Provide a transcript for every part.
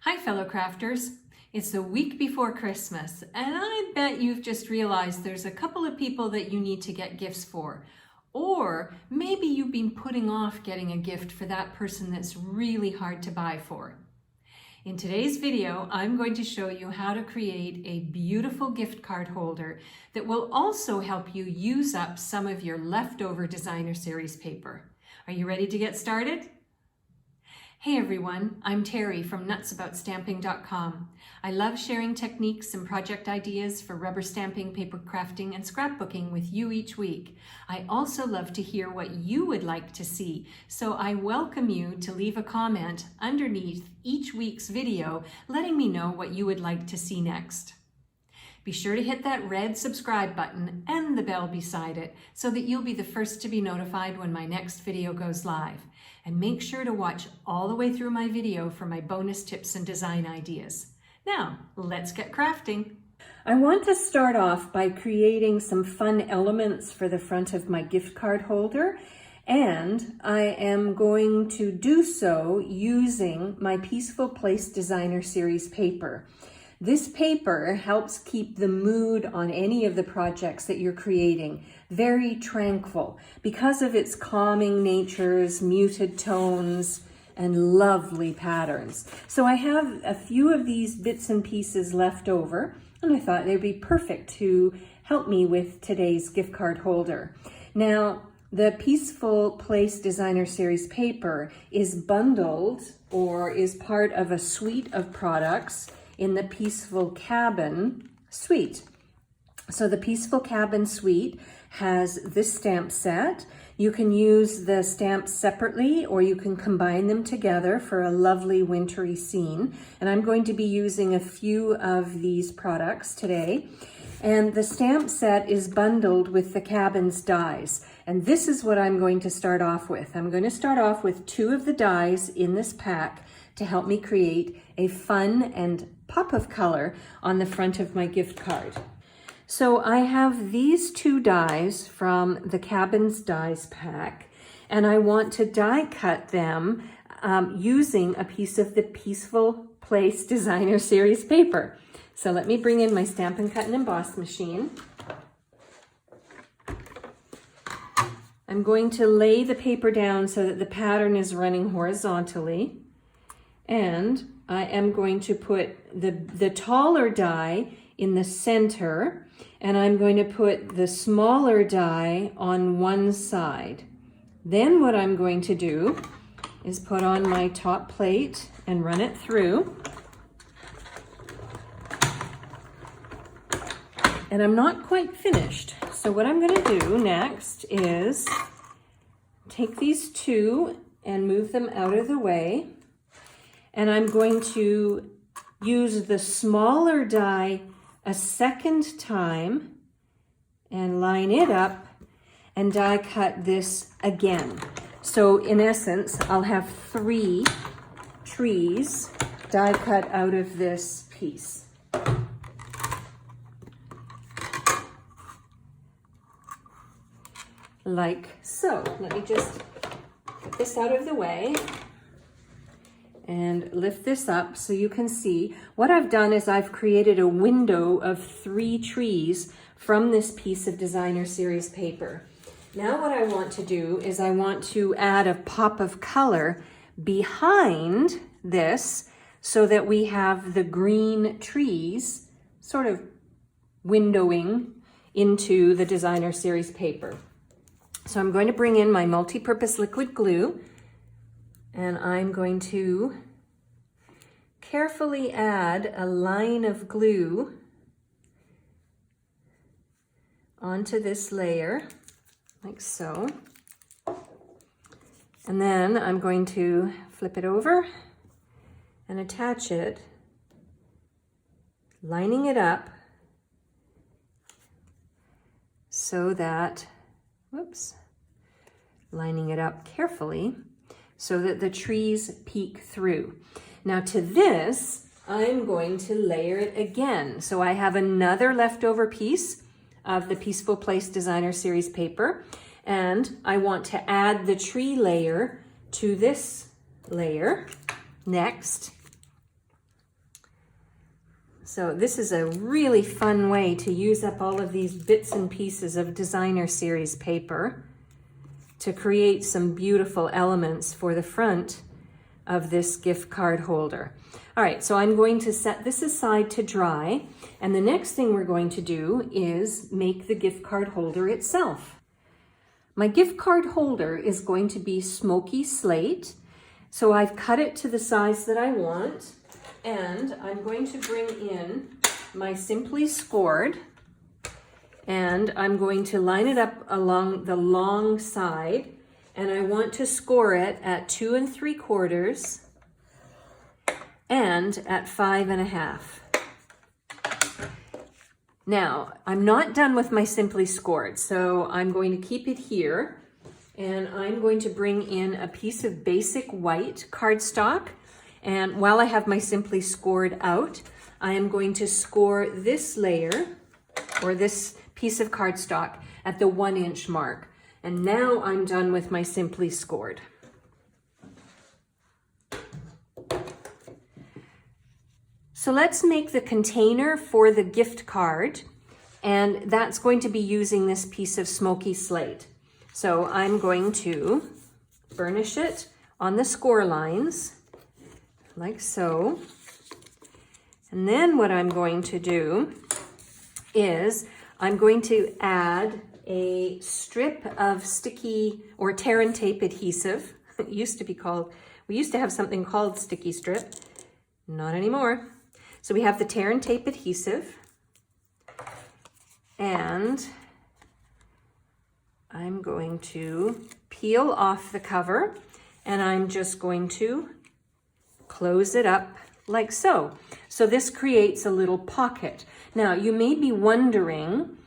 Hi fellow crafters, it's the week before Christmas and I bet you've just realized there's a couple of people that you need to get gifts for. Or maybe you've been putting off getting a gift for that person that's really hard to buy for. In today's video, I'm going to show you how to create a beautiful gift card holder that will also help you use up some of your leftover designer series paper. Are you ready to get started? Hey everyone, I'm Terri from nutsaboutsstamping.com. I love sharing techniques and project ideas for rubber stamping, paper crafting, and scrapbooking with you each week. I also love to hear what you would like to see, so I welcome you to leave a comment underneath each week's video letting me know what you would like to see next. Be sure to hit that red subscribe button and the bell beside it so that you'll be the first to be notified when my next video goes live. And make sure to watch all the way through my video for my bonus tips and design ideas. Now, let's get crafting. I want to start off by creating some fun elements for the front of my gift card holder, and I am going to do so using my Peaceful Place Designer Series paper. This paper helps keep the mood on any of the projects that you're creating very tranquil because of its calming natures, muted tones, and lovely patterns. So I have a few of these bits and pieces left over, and I thought they'd be perfect to help me with today's gift card holder. Now, the Peaceful Place Designer Series paper is bundled or is part of a suite of products in the Peaceful Cabin suite. So the Peaceful Cabin suite has this stamp set. You can use the stamps separately or you can combine them together for a lovely wintry scene. And I'm going to be using a few of these products today. And the stamp set is bundled with the cabin's dies. And this is what I'm going to start off with. I'm going to start off with 2 of the dies in this pack to help me create a fun and pop of color on the front of my gift card. So I have these 2 dies from the Cabin's Dies pack, and I want to die cut them using a piece of the Peaceful Place Designer Series paper. So let me bring in my Stampin' Cut and Emboss machine. I'm going to lay the paper down so that the pattern is running horizontally. And I am going to put the taller die in the center, and I'm going to put the smaller die on one side. Then what I'm going to do is put on my top plate and run it through. And I'm not quite finished. So what I'm going to do next is take these 2 and move them out of the way. And I'm going to use the smaller die a second time and line it up and die cut this again. So in essence, I'll have 3 trees die cut out of this piece. Like so. Let me just get this out of the way and lift this up so you can see. What I've done is I've created a window of 3 trees from this piece of Designer Series paper. Now what I want to do is I want to add a pop of color behind this so that we have the green trees sort of windowing into the Designer Series paper. So I'm going to bring in my multi-purpose liquid glue, and I'm going to carefully add a line of glue onto this layer, like so. And then I'm going to flip it over and attach it, lining it up so that, lining it up carefully so that the trees peek through. Now to this, I'm going to layer it again. So I have another leftover piece of the Peaceful Place Designer Series paper, and I want to add the tree layer to this layer next. So this is a really fun way to use up all of these bits and pieces of designer series paper to create some beautiful elements for the front of this gift card holder. All right, so I'm going to set this aside to dry, and the next thing we're going to do is make the gift card holder itself. My gift card holder is going to be smoky slate, so I've cut it to the size that I want, and I'm going to bring in my Simply Scored, and I'm going to line it up along the long side, and I want to score it at 2 3/4 and at 5 1/2. Now, I'm not done with my Simply Scored, so I'm going to keep it here, and I'm going to bring in a piece of basic white cardstock, and while I have my Simply Scored out, I am going to score this layer, or this piece of cardstock, at the 1 inch mark. And now I'm done with my Simply Scored. So let's make the container for the gift card, and that's going to be using this piece of smoky slate. So I'm going to burnish it on the score lines, like so. And then what I'm going to do is I'm going to add a strip of sticky or tear and tape adhesive. It used to be called, we used to have something called sticky strip, not anymore. So we have the tear and tape adhesive, and I'm going to peel off the cover, and I'm just going to close it up like so. So this creates a little pocket. Now you may be wondering,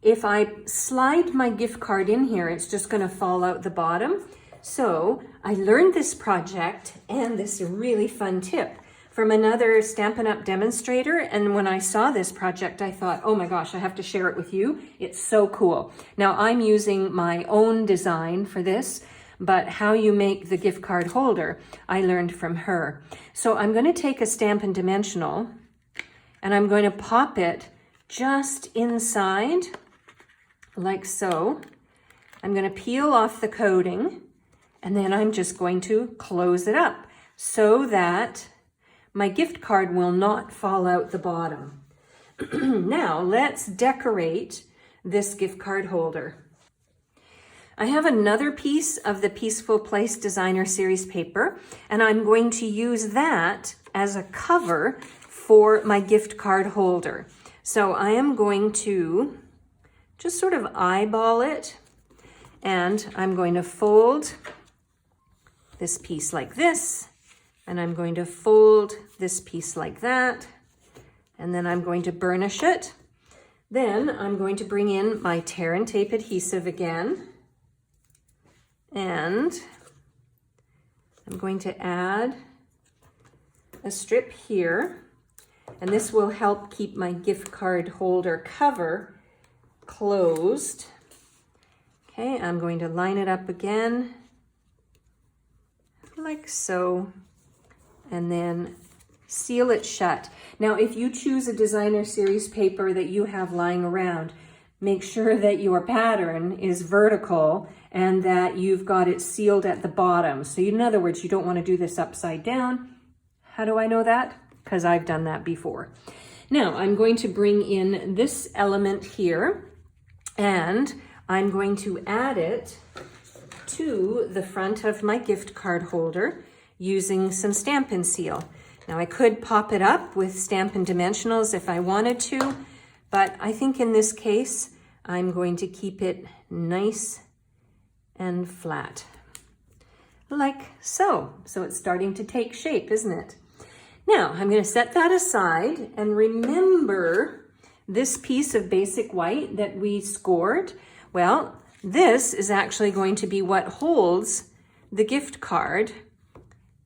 if I slide my gift card in here, it's just going to fall out the bottom. So I learned this project and this really fun tip from another Stampin' Up! Demonstrator, and when I saw this project, I thought, oh my gosh, I have to share it with you. It's so cool. Now I'm using my own design for this, but how you make the gift card holder, I learned from her. So I'm going to take a Stampin' Dimensional, and I'm going to pop it just inside, like so. I'm going to peel off the coating, and then I'm just going to close it up so that my gift card will not fall out the bottom. Now let's decorate this gift card holder. I have another piece of the Peaceful Place Designer Series paper, and I'm going to use that as a cover for my gift card holder. So I am going to just sort of eyeball it, and I'm going to fold this piece like this, and I'm going to fold this piece like that, and then I'm going to burnish it. Then I'm going to bring in my tear and tape adhesive again, and I'm going to add a strip here, and this will help keep my gift card holder cover closed. Okay, I'm going to line it up again, like so, and then seal it shut. Now, if you choose a designer series paper that you have lying around, make sure that your pattern is vertical and that you've got it sealed at the bottom. So in other words, you don't want to do this upside down. How do I know that? Because I've done that before. Now I'm going to bring in this element here, and I'm going to add it to the front of my gift card holder using some Stampin' Seal. Now I could pop it up with Stampin' Dimensionals if I wanted to, but I think in this case, I'm going to keep it nice and flat, like so. So it's starting to take shape, isn't it? Now I'm going to set that aside, and remember this piece of basic white that we scored? Well, this is actually going to be what holds the gift card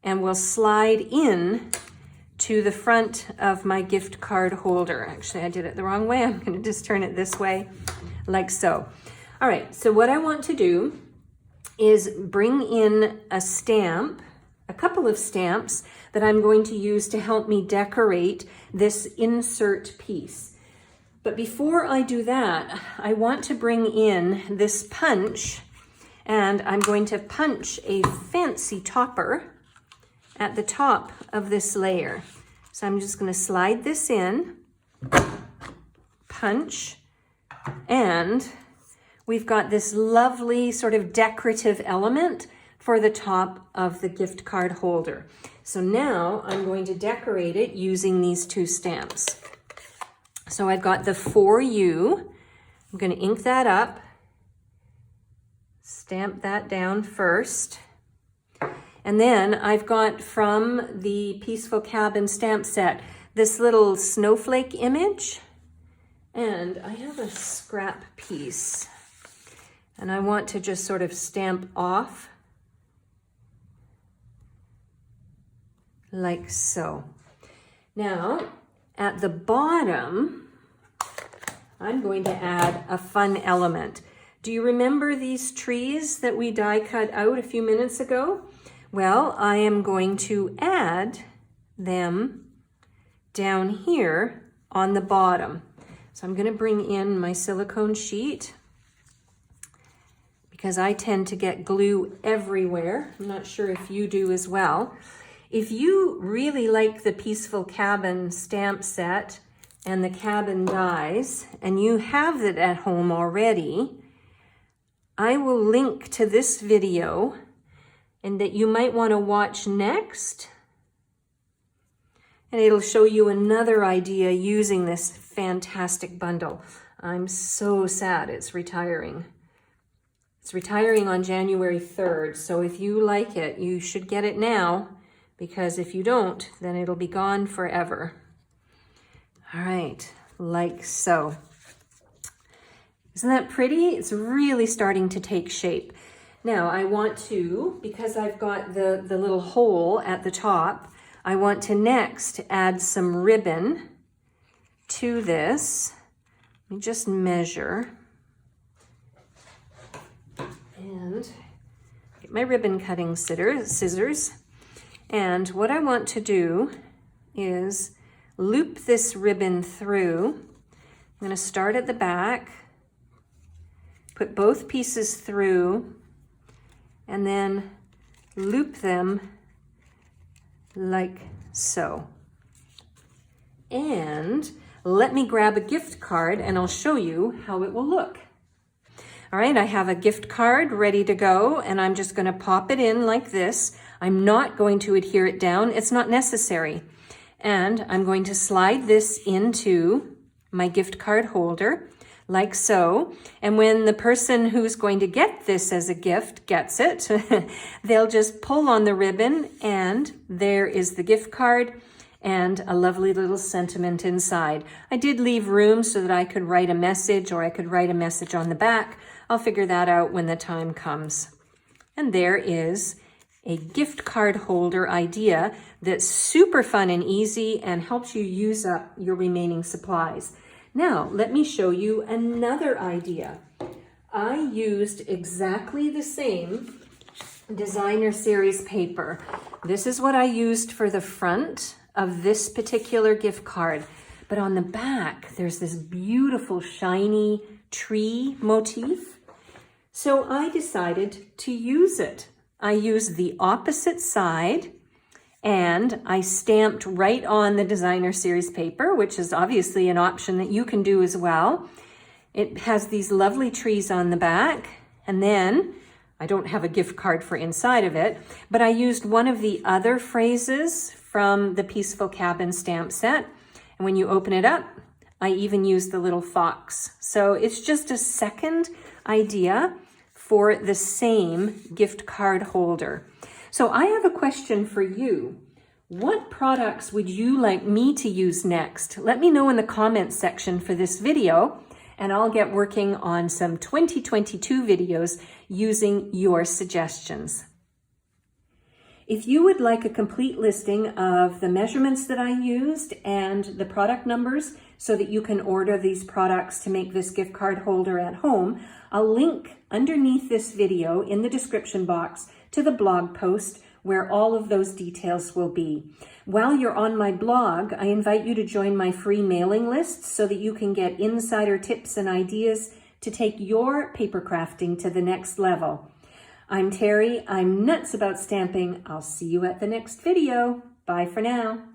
and will slide in to the front of my gift card holder. Actually, I did it the wrong way. I'm going to just turn it this way, like so. All right, so what I want to do is bring in a a couple of stamps that I'm going to use to help me decorate this insert piece. But before I do that, I want to bring in this punch, and I'm going to punch a fancy topper at the top of this layer. So I'm just going to slide this in, punch, and we've got this lovely sort of decorative element for the top of the gift card holder. So now I'm going to decorate it using these two stamps. So I've got the For You. I'm going to ink that up, stamp that down first. And then I've got from the Peaceful Cabin stamp set this little snowflake image. And I have a scrap piece. And I want to just sort of stamp off like so. Now, at the bottom, I'm going to add a fun element. Do you remember these trees that we die cut out a few minutes ago? Well, I am going to add them down here on the bottom. So I'm going to bring in my silicone sheet because I tend to get glue everywhere. I'm not sure if you do as well. If you really like the Peaceful Cabin stamp set and the cabin dies, and you have it at home already, I will link to this video and that you might want to watch next. And it'll show you another idea using this fantastic bundle. I'm so sad it's retiring. It's retiring on January 3rd, so if you like it, you should get it now, because if you don't, then it'll be gone forever. All right, like so. Isn't that pretty? It's really starting to take shape. Now I want to, because I've got the little hole at the top, I want to next add some ribbon to this. Let me just measure. And get my ribbon cutting scissors. And what I want to do is loop this ribbon through. I'm going to start at the back, put both pieces through, and then loop them like so. And let me grab a gift card and I'll show you how it will look. All right, I have a gift card ready to go, and I'm just going to pop it in like this. I'm not going to adhere it down. It's not necessary. And I'm going to slide this into my gift card holder like so. And when the person who's going to get this as a gift gets it, they'll just pull on the ribbon, and there is the gift card and a lovely little sentiment inside. I did leave room so that I could write a message, or I could write a message on the back. I'll figure that out when the time comes. And there is a gift card holder idea that's super fun and easy and helps you use up your remaining supplies. Now, let me show you another idea. I used exactly the same designer series paper. This is what I used for the front of this particular gift card. But on the back, there's this beautiful shiny tree motif. So I decided to use it. I used the opposite side, and I stamped right on the designer series paper, which is obviously an option that you can do as well. It has these lovely trees on the back, and then I don't have a gift card for inside of it, but I used one of the other phrases from the Peaceful Cabin stamp set. And when you open it up, I even used the little fox. So it's just a second idea for the same gift card holder. So I have a question for you. What products would you like me to use next? Let me know in the comments section for this video, and I'll get working on some 2022 videos using your suggestions. If you would like a complete listing of the measurements that I used and the product numbers so that you can order these products to make this gift card holder at home, I'll link underneath this video in the description box to the blog post where all of those details will be. While you're on my blog, I invite you to join my free mailing list so that you can get insider tips and ideas to take your paper crafting to the next level. I'm Terry. I'm nuts about stamping. I'll see you at the next video. Bye for now.